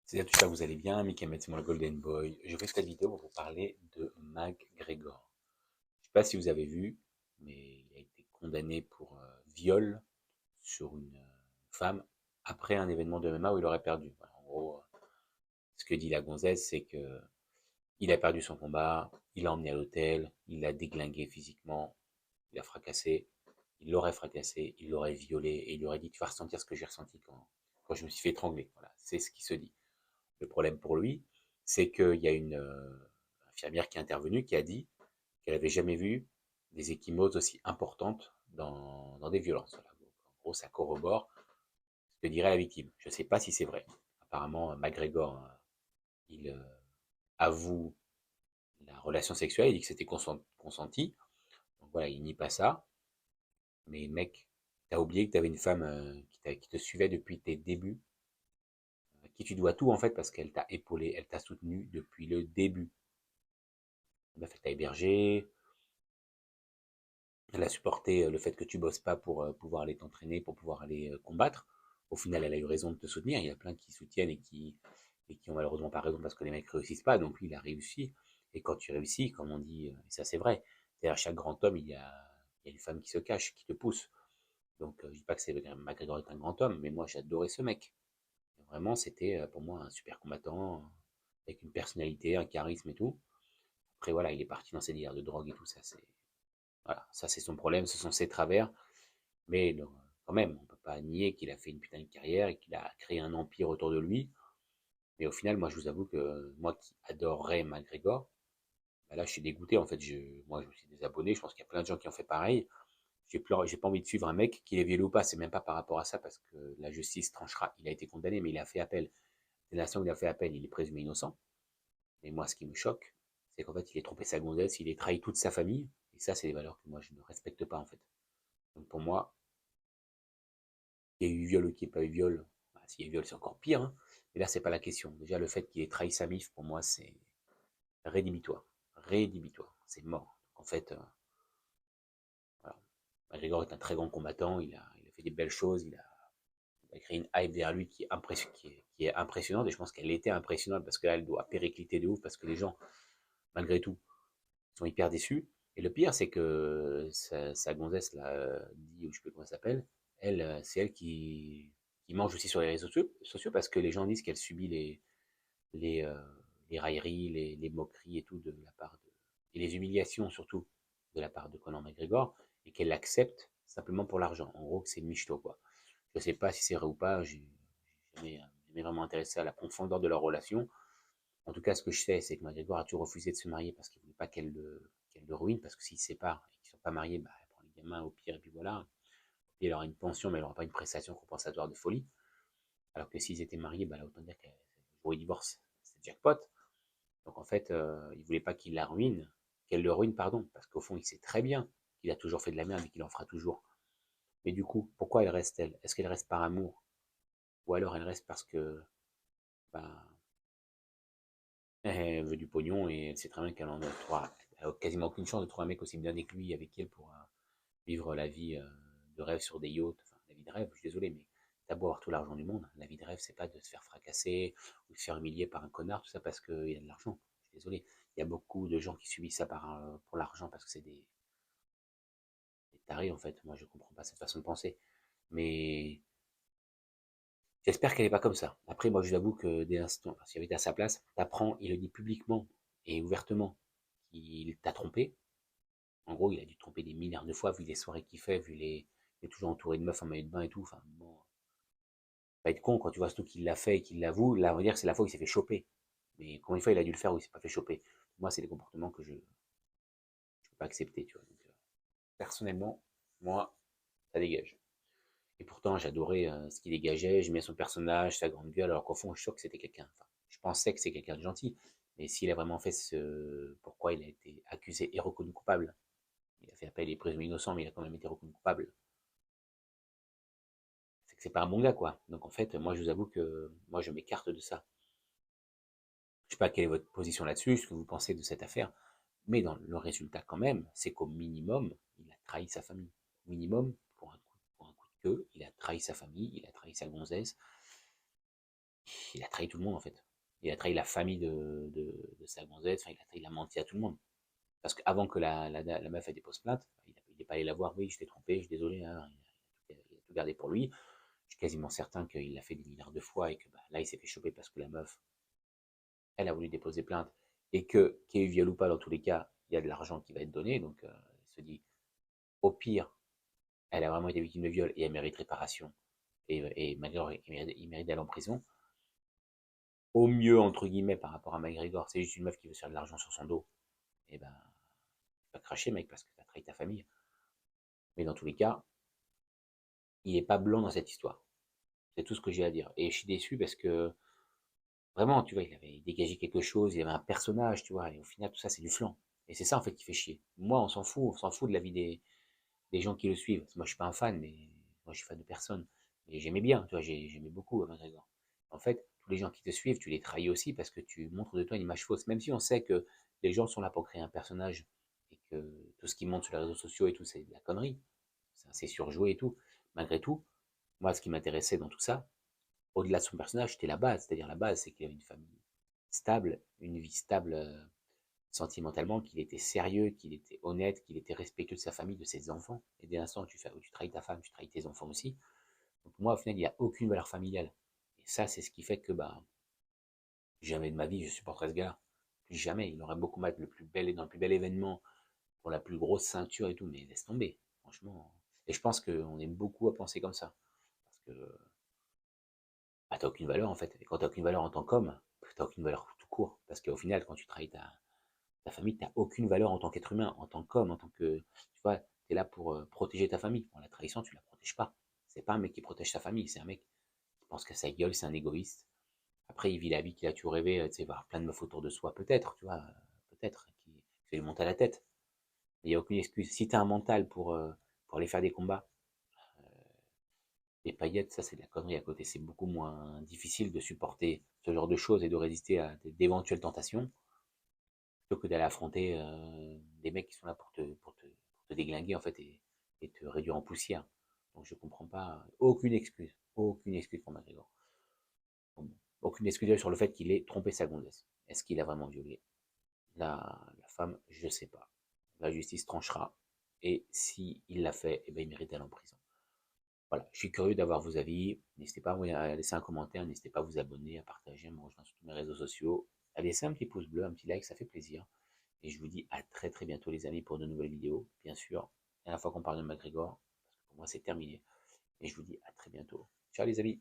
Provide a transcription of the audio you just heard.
Salut à tous, j'espère que vous allez bien. Mikael, c'est moi le Golden Boy. Je fais cette vidéo pour vous parler de McGregor. Je ne sais pas si vous avez vu, mais il a été condamné pour viol sur une femme après un événement de MMA où il aurait perdu. Voilà, en gros, ce que dit la gonzesse, c'est que il a perdu son combat, il l'a emmené à l'hôtel, il l'a déglingué physiquement, il l'a fracassé, il l'aurait fracassé, il l'aurait violé et il lui aurait dit tu vas ressentir ce que j'ai ressenti quand je me suis fait étrangler. Voilà, c'est ce qui se dit. Le problème pour lui, c'est qu'il y a une infirmière qui est intervenue qui a dit qu'elle n'avait jamais vu des ecchymoses aussi importantes dans des violences. Voilà. Donc, en gros, ça corrobore ce que dirait la victime. Je ne sais pas si c'est vrai. Apparemment, McGregor, il avoue la relation sexuelle, il dit que c'était consenti. Donc voilà, il nie pas ça. Mais mec, t'as oublié que t'avais une femme qui te suivait depuis tes débuts, à qui tu dois tout en fait parce qu'elle t'a épaulé, elle t'a soutenu depuis le début. La meuf, elle t'a hébergé, elle a supporté le fait que tu bosses pas pour pouvoir aller t'entraîner, pour pouvoir aller combattre. Au final, elle a eu raison de te soutenir. Il y a plein qui soutiennent et qui ont malheureusement pas raison parce que les mecs réussissent pas. Donc lui, il a réussi. Et quand tu réussis, comme on dit, et ça c'est vrai, derrière chaque grand homme, il y a une femme qui se cache, qui te pousse. Donc je dis pas que c'est McGregor est un grand homme, mais moi j'adorais ce mec. Vraiment, c'était pour moi un super combattant, avec une personnalité, un charisme et tout. Après voilà, il est parti dans ses délires de drogue et tout ça, c'est voilà, ça c'est son problème, ce sont ses travers, mais non, quand même, on peut pas nier qu'il a fait une putain de carrière et qu'il a créé un empire autour de lui. Mais au final, moi je vous avoue que moi qui adorerais McGregor, bah là je suis dégoûté en fait. Moi je me suis désabonné, je pense qu'il y a plein de gens qui ont fait pareil. J'ai pas envie de suivre un mec qui est violé ou pas, c'est même pas par rapport à ça parce que la justice tranchera. Il a été condamné, mais il a fait appel. Dès l'instant où il a fait appel, il est présumé innocent. Mais moi ce qui me choque, c'est qu'en fait il a trompé sa gonzesse, il a trahi toute sa famille. Et ça, c'est des valeurs que moi je ne respecte pas en fait. Donc pour moi, il y a eu viol ou qu'il n'y ait pas eu viol, bah, s'il y a eu viol, c'est encore pire, hein. Mais là, c'est pas la question. Déjà, le fait qu'il ait trahi sa mif, pour moi, c'est rédhibitoire. Rédhibitoire. C'est mort. Donc, en fait, voilà. McGregor est un très grand combattant. Il a fait des belles choses. Il a créé une hype derrière lui qui est impressionnante. Et je pense qu'elle était impressionnante parce que là, elle doit péricliter de ouf parce que les gens, malgré tout, sont hyper déçus. Et le pire, c'est que sa gonzesse, là, dit, ou je sais plus comment elle s'appelle, elle, c'est elle qui mange aussi sur les réseaux sociaux parce que les gens disent qu'elle subit les, euh, les railleries, les moqueries et tout de la part de. Et les humiliations surtout de la part de Conor McGregor et qu'elle l'accepte simplement pour l'argent. En gros, que c'est une michto, quoi. Je sais pas si c'est vrai ou pas, j'ai jamais vraiment intéressé à la profondeur de leur relation. En tout cas, ce que je sais, c'est que McGregor a toujours refusé de se marier parce qu'il ne voulait pas qu'elle le ruine, parce que s'ils se séparent et qu'ils ne sont pas mariés, bah, elle prend les gamins au pire, et puis voilà. Et elle aura une pension, mais elle n'aura pas une prestation compensatoire de folie. Alors que s'ils étaient mariés, bah, là, autant dire qu'elle jouer divorce, c'est jackpot. Donc en fait, il ne voulait pas qu'il la ruine, qu'elle le ruine, pardon, parce qu'au fond, il sait très bien qu'il a toujours fait de la merde et qu'il en fera toujours. Mais du coup, pourquoi elle reste elle? Est-ce qu'elle reste par amour? Ou alors elle reste parce que bah, elle veut du pognon et elle sait très bien qu'elle en a trois. Elle a quasiment aucune chance de trouver un mec aussi bien que lui avec elle pour vivre la vie de rêve sur des yachts. Enfin, la vie de rêve, je suis désolé, mais t'as beau avoir tout l'argent du monde, la vie de rêve, c'est pas de se faire fracasser ou de se faire humilier par un connard, tout ça parce qu'il y a de l'argent. Je suis désolé. Il y a beaucoup de gens qui subissent ça pour l'argent parce que c'est des tarés en fait. Moi, je comprends pas cette façon de penser. Mais j'espère qu'elle n'est pas comme ça. Après, moi, je vous avoue que dès l'instant, si j'avais été à sa place, t'apprends, il le dit publiquement et ouvertement qu'il t'a trompé. En gros, il a dû te tromper des milliards de fois, vu les soirées qu'il fait, il est toujours entouré de meufs en maillot de bain et tout. Enfin, bon, pas être con quand tu vois surtout qu'il l'a fait et qu'il l'avoue. Là, on va dire que c'est la fois où il s'est fait choper. Mais combien de fois il a dû le faire où il s'est pas fait choper? Moi, c'est des comportements que je ne peux pas accepter, tu vois. Donc, personnellement, moi, ça dégage. Et pourtant, j'adorais ce qu'il dégageait, j'aimais son personnage, sa grande gueule, alors qu'au fond, je suis sûr que c'était quelqu'un. Enfin, je pensais que c'est quelqu'un de gentil. Mais s'il a vraiment fait ce. Pourquoi il a été accusé et reconnu coupable? Il a fait appel, il est présumé innocent, mais il a quand même été reconnu coupable. C'est que c'est pas un bon gars, quoi. Donc en fait, moi, je vous avoue que moi, je m'écarte de ça. Je sais pas quelle est votre position là-dessus, ce que vous pensez de cette affaire, mais dans le résultat quand même, c'est qu'au minimum, il a trahi sa famille. Au minimum, pour un coup de queue, il a trahi sa famille, il a trahi sa gonzesse. il a trahi tout le monde en fait. Il a trahi la famille de sa gonzesse, enfin, il a menti à tout le monde. Parce qu'avant que la meuf elle dépose plainte, il n'est pas allé la voir, oui, je t'ai trompé, je suis désolé, hein, il a tout gardé pour lui. Je suis quasiment certain qu'il l'a fait des milliards de fois et que bah, là, il s'est fait choper parce que la meuf, elle a voulu déposer plainte et que, qu'il y ait eu viol ou pas, dans tous les cas, il y a de l'argent qui va être donné. Donc, il se dit, au pire, elle a vraiment été victime de viol et elle mérite réparation. Et McGregor, il mérite d'aller en prison. Au mieux, entre guillemets, par rapport à McGregor, c'est juste une meuf qui veut se faire de l'argent sur son dos. Et ben, tu vas cracher, mec, parce que tu as trahi ta famille. Mais dans tous les cas, il n'est pas blanc dans cette histoire. C'est tout ce que j'ai à dire. Et je suis déçu parce que vraiment, tu vois, il avait dégagé quelque chose, il avait un personnage, tu vois, et au final, tout ça, c'est du flan. Et c'est ça, en fait, qui fait chier. Moi, on s'en fout de la vie des gens qui le suivent. Moi, je suis pas un fan, mais moi, je suis fan de personne. Et j'aimais bien, tu vois, j'aimais beaucoup McGregor. En fait, tous les gens qui te suivent, tu les trahis aussi parce que tu montres de toi une image fausse. Même si on sait que les gens sont là pour créer un personnage et que tout ce qu'ils montrent sur les réseaux sociaux et tout, c'est de la connerie. C'est surjoué et tout. Malgré tout, moi, ce qui m'intéressait dans tout ça, au-delà de son personnage, c'était la base. C'est-à-dire la base, c'est qu'il avait une famille stable, une vie stable sentimentalement, qu'il était sérieux, qu'il était honnête, qu'il était respectueux de sa famille, de ses enfants. Et dès l'instant où tu trahis ta femme, tu trahis tes enfants aussi. Donc moi, au final, il n'y a aucune valeur familiale. Et ça, c'est ce qui fait que bah, jamais de ma vie, je supporterai ce gars-là. Plus jamais. Il aurait beaucoup mal le plus bel, dans le plus bel événement, pour la plus grosse ceinture et tout, mais laisse tomber. Franchement. Et je pense qu'on est beaucoup à penser comme ça. Parce que bah, t'as aucune valeur en fait. Et quand t'as aucune valeur en tant qu'homme, t'as aucune valeur tout court. Parce qu'au final, quand tu trahis ta famille, t'as aucune valeur en tant qu'être humain, en tant qu'homme, en tant que. Tu vois, t'es là pour protéger ta famille. Bon, la trahison, tu la protèges pas. C'est pas un mec qui protège sa famille, c'est un mec qui pense qu'à sa gueule, c'est un égoïste. Après, il vit la vie qu'il a toujours rêvé, tu sais, voir plein de meufs autour de soi, peut-être, tu vois, peut-être, qui fait lui monter à la tête. Il n'y a aucune excuse. Si t'as un mental pour aller faire des combats, les paillettes, ça c'est de la connerie à côté. C'est beaucoup moins difficile de supporter ce genre de choses et de résister à d'éventuelles tentations plutôt que d'aller affronter des mecs qui sont là pour te déglinguer en fait et te réduire en poussière. Donc je comprends pas. Aucune excuse pour McGregor. Bon, aucune excuse sur le fait qu'il ait trompé sa gonzesse. Est-ce qu'il a vraiment violé la femme? Je sais pas. La justice tranchera. Et si il l'a fait, eh ben, il mérite d'aller en prison. Voilà, je suis curieux d'avoir vos avis. N'hésitez pas à laisser un commentaire, n'hésitez pas à vous abonner, à partager, à me rejoindre sur tous mes réseaux sociaux, à laisser un petit pouce bleu, un petit like, ça fait plaisir. Et je vous dis à très très bientôt les amis pour de nouvelles vidéos. Bien sûr, la dernière fois qu'on parle de McGregor, parce que pour moi c'est terminé. Et je vous dis à très bientôt. Ciao les amis.